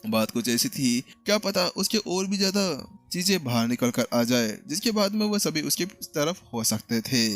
बात कुछ ऐसी थी, क्या पता उसके और भी ज्यादा चीजें बाहर निकल कर आ जाए, जिसके बाद में वह सभी उसकी तरफ हो सकते थे।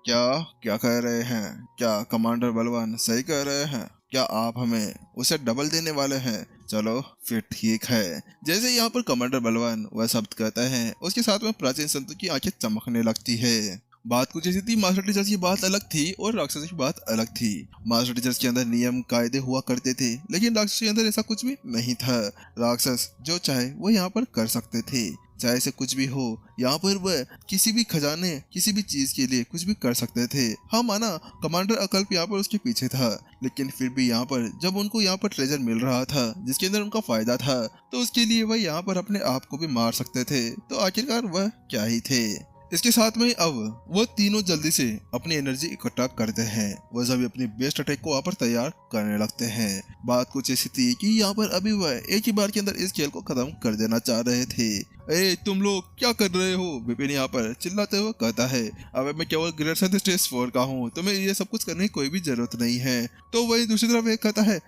क्या क्या कह रहे हैं? क्या कमांडर बलवान सही कह रहे हैं? क्या आप हमें उसे डबल देने वाले हैं? चलो फिर ठीक है। जैसे यहाँ पर कमांडर बलवान वह शब्द कहता है, उसके साथ में प्राचीन संतों की आंखें चमकने लगती है। बात कुछ ऐसी थी, मास्टर टीचर्स की बात अलग थी और राक्षस की बात अलग थी। मास्टर टीचर्स के अंदर नियम कायदे हुआ करते थे, लेकिन राक्षस के अंदर ऐसा कुछ भी नहीं था। राक्षस जो चाहे वो यहाँ पर कर सकते थे, चाहे से कुछ भी हो। यहाँ पर वह किसी भी खजाने, किसी भी चीज के लिए कुछ भी कर सकते थे। हाँ माना, कमांडर अकल्प यहाँ पर उसके पीछे था, लेकिन फिर भी यहाँ पर जब उनको यहाँ पर ट्रेजर मिल रहा था जिसके अंदर उनका फायदा था, तो उसके लिए वह यहाँ पर अपने आप को भी मार सकते थे। तो आखिरकार वह क्या ही थे। इसके साथ में अब वो तीनों जल्दी से अपनी एनर्जी इकट्ठा करते हैं। वो सभी अपनी बेस्ट अटैक को वहाँ पर तैयार करने लगते हैं। बात कुछ ऐसी थी कि यहाँ पर अभी वह एक ही बार के अंदर इस खेल को खत्म कर देना चाह रहे थे। ए तुम लोग क्या कर रहे हो? विपिन यहाँ पर चिल्लाते हुए कहता है, अबे मैं केवल ग्रेड स्टेज 4 का हूँ, तुम्हें ये सब कुछ करने की कोई भी जरूरत नहीं है। तो वही दूसरी तरफ एक कहता है,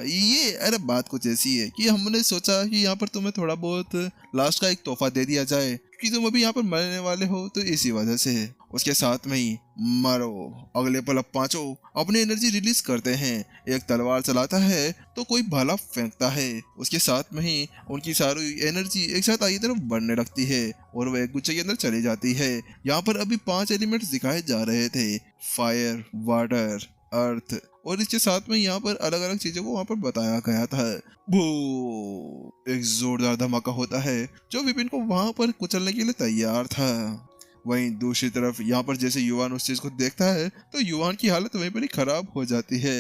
ये अरे बात कुछ ऐसी है कि हमने सोचा कि यहाँ पर तुम्हें थोड़ा बहुत लास्ट का एक तोहफा दे दिया जाए, कि तुम अभी यहाँ पर मरने वाले हो, तो इसी वजह से। उसके साथ में ही मारो। अगले पल अब पांचों अपनी एनर्जी रिलीज करते हैं। एक तलवार चलाता है तो कोई भाला फेंकता है। उसके साथ में ही उनकी सारी एनर्जी एक साथ आगे तरफ बढ़ने लगती है और वह एक गुच्छे के अंदर चली जाती है। यहाँ पर अभी 5 एलिमेंट्स दिखाए जा रहे थे, फायर, वाटर, अर्थ, और इसके साथ में यहाँ पर अलग अलग चीजों को वहाँ पर बताया गया था। वो एक जोरदार धमाका होता है जो विपिन को वहां पर कुचलने के लिए तैयार था। वहीं दूसरी तरफ यहाँ पर जैसे युवान उस चीज को देखता है तो युवान की हालत वहीं पर ही खराब हो जाती है।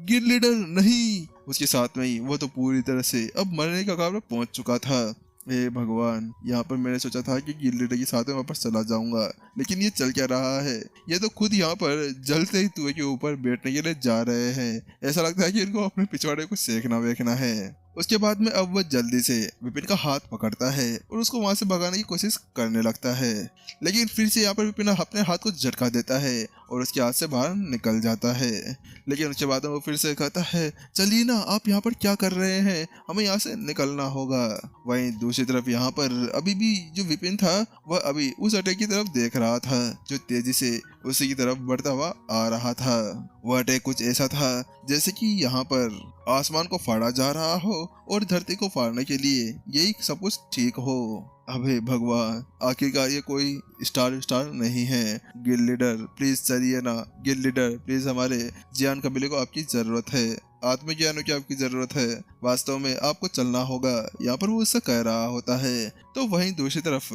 गिर लीडर नहीं। उसके साथ में ही वो तो पूरी तरह से अब मरने का कगार पर पहुंच चुका था। हे भगवान, यहाँ पर मैंने सोचा था कि गिर लीडर के साथ में वापस चला जाऊंगा, लेकिन ये चल क्या रहा है? ये तो खुद यहाँ पर जलते ही धुएं के ऊपर बैठने के लिए जा रहे हैं। ऐसा लगता है कि इनको अपने पिछवाड़े को सेकना वेखना है। उसके बाद में अब वह जल्दी से विपिन का हाथ पकड़ता है और उसको वहां से भगाने की कोशिश करने लगता है, लेकिन फिर से यहाँ पर विपिन अपने हाथ को झटका देता है और उसके हाथ से बाहर निकल जाता है। लेकिन उसके बाद वो फिर से कहता है, चलिए ना, आप यहाँ पर क्या कर रहे हैं? हमें यहाँ से निकलना होगा। वहीं दूसरी तरफ यहाँ पर अभी भी जो विपिन था वह अभी उस अटैक की तरफ देख रहा था जो तेजी से उसी की तरफ बढ़ता हुआ आ रहा था। वह अटैक कुछ ऐसा था जैसे कि यहाँ पर आसमान को फाड़ा जा रहा हो और धरती को फाड़ने के लिए यही सब कुछ ठीक हो। अबे भगवान, आखिरकार ये कोई स्टार नहीं है। गिल लीडर प्लीज चलिए ना। गिल लीडर प्लीज, हमारे जियान कबीले को आपकी जरूरत है। आत्मज्ञानों की आपकी जरूरत है। वास्तव में आपको चलना होगा। यहाँ पर वो उससे कह रहा होता है। तो वहीं दूसरी तरफ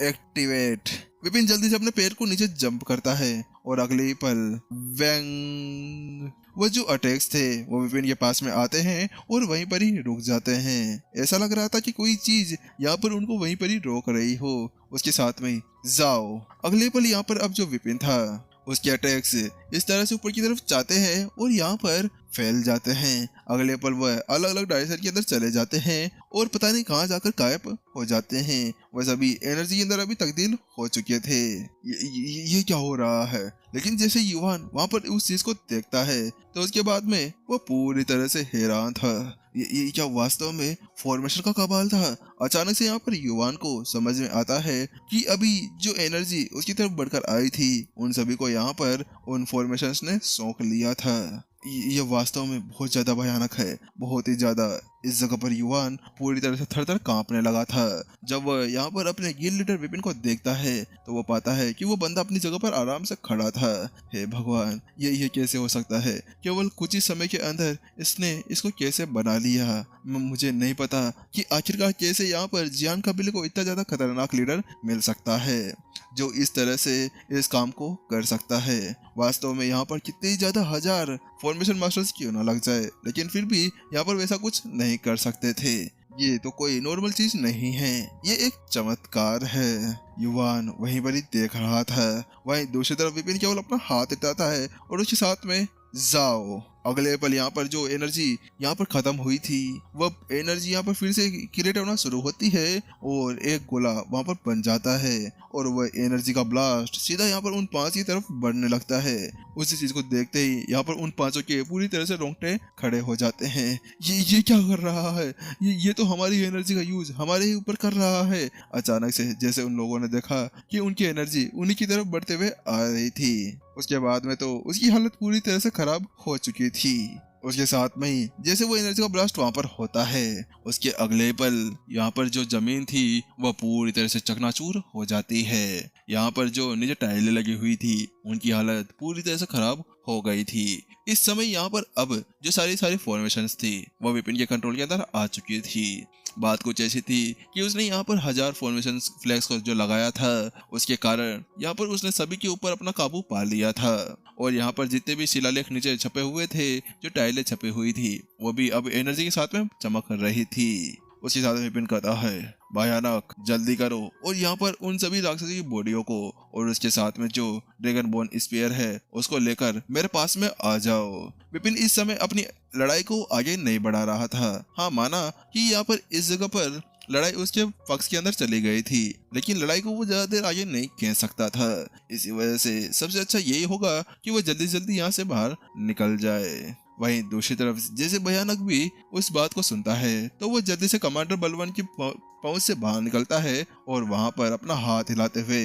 एक्टिवेट। विपिन जल्दी से अपने पैर को नीचे जंप करता है और अगले ही पल वैंग, वो जो अटैक्स थे वो विपिन के पास में आते हैं और वहीं पर ही रुक जाते हैं। ऐसा लग रहा था कि कोई चीज यहाँ पर उनको वहीं पर ही रोक रही हो। उसके साथ में जाओ। अगले पल यहाँ पर अब जो विपिन था उसके अटैक्स इस तरह से ऊपर की तरफ जाते हैं और यहाँ पर फैल जाते हैं। अगले पल वह अलग अलग डायरेक्शन के अंदर चले जाते हैं और पता नहीं कहाँ जाकर गायब हो जाते हैं। वह सभी एनर्जी के अंदर अभी तब्दील हो चुके थे। ये क्या हो रहा है? लेकिन जैसे युवान वहां पर उस चीज को देखता है तो उसके बाद में वो पूरी तरह से हैरान था। ये क्या वास्तव में फॉर्मेशन का कमाल था? अचानक से यहाँ पर युवान को समझ में आता है कि अभी जो एनर्जी उसकी तरफ बढ़कर आई थी उन सभी को यहाँ पर उन फॉर्मेशंस ने सोख लिया था। ये वास्तव में बहुत ज्यादा भयानक है, बहुत ही ज्यादा। इस जगह पर युवान पूरी तरह से थर-थर कांपने लगा था। जब वह यहाँ पर अपने गिल लीडर विपिन को देखता है तो वो पाता है कि वो बंदा अपनी जगह पर आराम से खड़ा था। हे भगवान, ये कैसे हो सकता है? केवल कुछ ही समय के अंदर इसने इसको कैसे बना लिया? मुझे नहीं पता कि आखिरकार कैसे यहाँ पर जियान कबीले को इतना ज्यादा खतरनाक लीडर मिल सकता है जो इस तरह से इस काम को कर सकता है। वास्तव में यहाँ पर कितने ज्यादा हजार फॉर्मेशन मास्टर्स क्यों ना लग जाए, लेकिन फिर भी यहाँ पर वैसा कुछ नहीं कर सकते थे। ये तो कोई नॉर्मल चीज नहीं है, ये एक चमत्कार है। युवान वहीं पर ही देख रहा था। वहीं दूसरी तरफ विपिन केवल अपना हाथ उठाता है और उसके साथ में जाओ। अगले पल यहाँ पर जो एनर्जी यहाँ पर खत्म हुई थी वह एनर्जी यहाँ पर फिर से क्रिएट होना शुरू होती है और एक गोला वहाँ पर बन जाता है और वह एनर्जी का ब्लास्ट सीधा यहाँ पर उन 5 की तरफ बढ़ने लगता है। उसी चीज को देखते ही यहाँ पर उन पांचों के पूरी तरह से रोंगटे खड़े हो जाते हैं। ये क्या कर रहा है? ये तो हमारी एनर्जी का यूज हमारे ही ऊपर कर रहा है। अचानक से जैसे उन लोगों ने देखा कि उनकी एनर्जी उन्हीं की तरफ बढ़ते हुए आ रही थी। उसके बाद में तो उसकी हालत पूरी तरह से खराब हो चुकी थी। उसके साथ में ही जैसे वो एनर्जी का ब्लास्ट वहां पर होता है, उसके अगले पल यहाँ पर जो जमीन थी वह पूरी तरह से चकनाचूर हो जाती है। यहाँ पर जो नीचे टाइलें लगी हुई थी उनकी हालत पूरी तरह से खराब हो गई थी। इस समय यहाँ पर अब जो सारी फॉर्मेशंस थी वह विपिन के कंट्रोल के अंदर आ चुकी थी। बात कुछ ऐसी थी कि उसने यहाँ पर 1000 फॉर्मेशन फ्लैग्स को जो लगाया था, उसके कारण यहाँ पर उसने सभी के ऊपर अपना काबू पा लिया था। और यहाँ पर जितने भी शिलालेख नीचे छपे हुए थे, जो टाइलें छपी हुई थी, वो भी अब एनर्जी के साथ में चमक रही थी। उसके साथ में विपिन कहता है, भयानक जल्दी करो और यहाँ पर उन सभी राक्षसों की बॉडियों को और उसके साथ में जो ड्रैगन बोन स्पीयर है उसको लेकर मेरे पास में आ जाओ। विपिन इस समय अपनी लड़ाई को आगे नहीं बढ़ा रहा था। हाँ, माना कि यहाँ पर इस जगह पर लड़ाई उसके पक्ष के अंदर चली गई थी, लेकिन लड़ाई को वो ज्यादा देर आगे नहीं खींच सकता था। इसी वजह से सबसे अच्छा यही होगा कि वो जल्दी जल्दी यहाँ से बाहर निकल जाए। वहीं दूसरी तरफ जैसे भयानक भी उस बात को सुनता है तो वो जल्दी से कमांडर बलवान की पहुंच से बाहर निकलता है और वहां पर अपना हाथ हिलाते हुए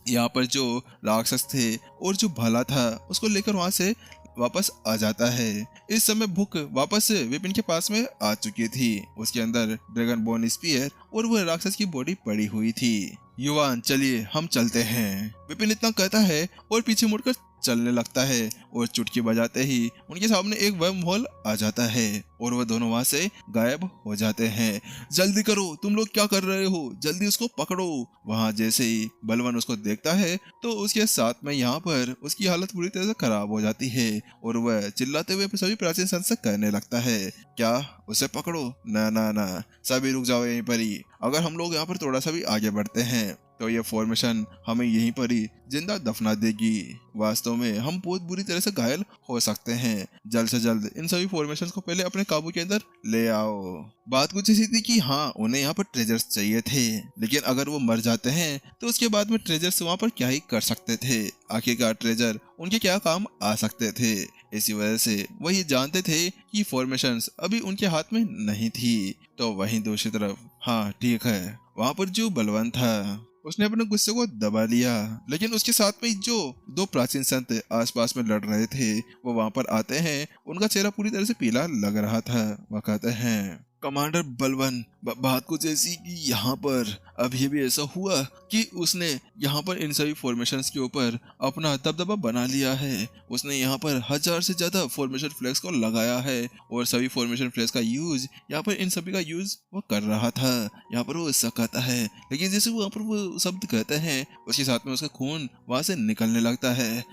यहाँ पर जो राक्षस थे और जो भाला था उसको लेकर वहां से वापस आ जाता है। इस समय भूख वापस विपिन के पास में आ चुकी थी। उसके अंदर ड्रैगन बोन स्पीयर और वह राक्षस की बॉडी पड़ी हुई थी। युवान, चलिए हम चलते हैं, विपिन इतना कहता है और पीछे मुड़कर चलने लगता है और चुटकी बजाते ही उनके सामने एक वर्म होल आ जाता है और वह दोनों वहां से गायब हो जाते हैं। जल्दी करो, तुम लोग क्या कर रहे हो, जल्दी उसको पकड़ो। वहां जैसे ही बलवान उसको देखता है तो उसके साथ में यहाँ पर उसकी हालत पूरी तरह से खराब हो जाती है और वह चिल्लाते हुए सभी प्राचीन संत से कहने लगता है, क्या उसे पकड़ो? ना ना ना, सभी रुक जाओ यहीं पर ही। अगर हम लोग यहाँ पर थोड़ा सा भी आगे बढ़ते हैं तो ये फॉर्मेशन हमें यहीं पर ही जिंदा दफना देगी। वास्तव में हम बहुत बुरी तरह से घायल हो सकते हैं। जल्द से जल्द इन सभी फॉर्मेशन को पहले अपने काबू के अंदर ले आओ। बात कुछ ऐसी थी कि हाँ, उन्हें यहाँ पर ट्रेजर्स चाहिए थे, लेकिन अगर वो मर जाते हैं तो उसके बाद में ट्रेजर्स वहाँ पर क्या ही कर सकते थे। आखिरकार ट्रेजर उनके क्या काम आ सकते थे। इसी वजह से वही जानते थे कि फॉर्मेशंस अभी उनके हाथ में नहीं थी। तो वहीं दूसरी तरफ, हाँ ठीक है, वहाँ पर जो बलवान था उसने अपने गुस्से को दबा लिया, लेकिन उसके साथ में जो दो प्राचीन संत आसपास में लड़ रहे थे वो वहां पर आते हैं। उनका चेहरा पूरी तरह से पीला लग रहा था। वह कहते हैं, कमांडर बलवान, बात कुछ ऐसी कि यहाँ पर अभी भी ऐसा हुआ कि उसने यहाँ पर इन सभी फॉर्मेशंस के ऊपर अपना दबदबा बना लिया है। उसने यहाँ पर 1000 से ज्यादा फॉर्मेशन फ्लैग्स को लगाया है और सभी फॉर्मेशन फ्लैग्स का यूज यहाँ पर इन सभी का यूज वो कर रहा था। यहाँ पर वो ऐसा कहता है, लेकिन जैसे वो यहाँ पर वो शब्द कहते हैं उसके साथ में उसका खून वहां से निकलने लगता है।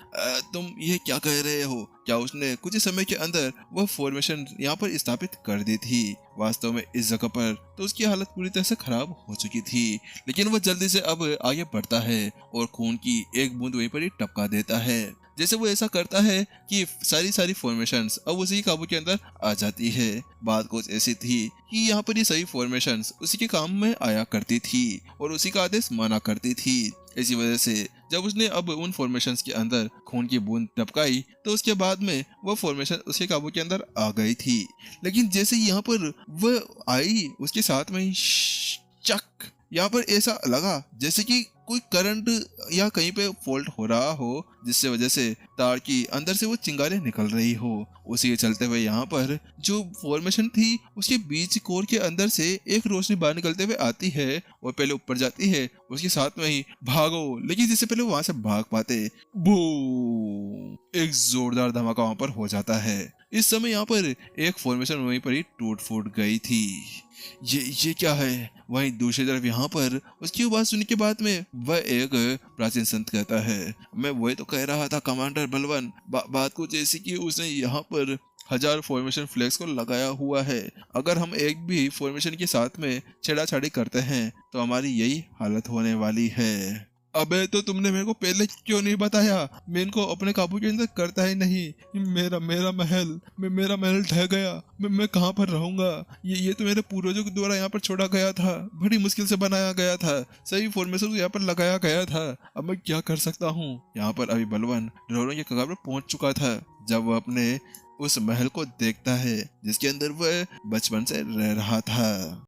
तुम ये क्या कह रहे हो? क्या उसने कुछ समय के अंदर वह फॉर्मेशन यहाँ पर स्थापित कर दी थी? वास्तव में इस जगह पर तो उसकी हालत पूरी तरह से खराब हो चुकी थी, लेकिन वह जल्दी से अब आगे बढ़ता है और खून की एक बूंद वहीं पर ही टपका देता है। जैसे वो ऐसा करता है कि सारी फॉर्मेशंस अब उसी के काबू के अंदर आ जाती है। बात कुछ ऐसी थी कि यहाँ पर ये सभी फॉर्मेशंस उसी के काम में आया करती थी और उसी का आदेश माना करती थी। इसी वजह से जब उसने अब उन फॉर्मेशंस के अंदर खून की बूंद टपकाई तो उसके बाद में वह फॉर्मेशन उसके काबू के अंदर आ गई थी। लेकिन जैसे यहाँ पर वह आई उसके साथ में ही चक, यहाँ पर ऐसा लगा जैसे कि कोई करंट या कहीं पे फॉल्ट हो रहा हो, जिससे वजह से तार की अंदर से वो चिंगारियां निकल रही हो। उसी के चलते हुए यहाँ पर जो फॉर्मेशन थी उसके बीच कोर के अंदर से एक रोशनी बाहर निकलते हुए आती है और पहले ऊपर जाती है। उसके साथ में ही भागो, लेकिन जिससे पहले वहां से भाग पाते, बूम, एक जोरदार धमाका वहां पर हो जाता है। इस समय यहाँ पर एक फॉर्मेशन वहीं पर ही टूट फूट गई थी। ये क्या है? वहीं दूसरी तरफ यहाँ पर उसकी आवाज सुनने के बाद में वह एक प्राचीन संत कहता है, मैं वही तो कह रहा था कमांडर बलवान, बात कुछ ऐसी कि उसने यहाँ पर 1000 फॉर्मेशन फ्लैग्स को लगाया हुआ है। अगर हम एक भी फॉर्मेशन के साथ में छेड़ाछाड़ी करते हैं तो हमारी यही हालत होने वाली है। अबे तो तुमने मेरे को पहले क्यों नहीं बताया? मैं इनको अपने काबू के अंदर करता ही नहीं। मेरा मेरा महल मेरा महल ढह गया। मैं कहाँ पर रहूंगा? ये तो मेरे पूर्वजों के द्वारा यहाँ पर छोड़ा गया था, बड़ी मुश्किल से बनाया गया था, सही फॉर्मेशन को यहाँ पर लगाया गया था। अब मैं क्या कर सकता हूँ? यहाँ पर अभी बलवान ड्रोरों के कगार पर पहुंच चुका था जब वह अपने उस महल को देखता है जिसके अंदर वह बचपन से रह रहा था।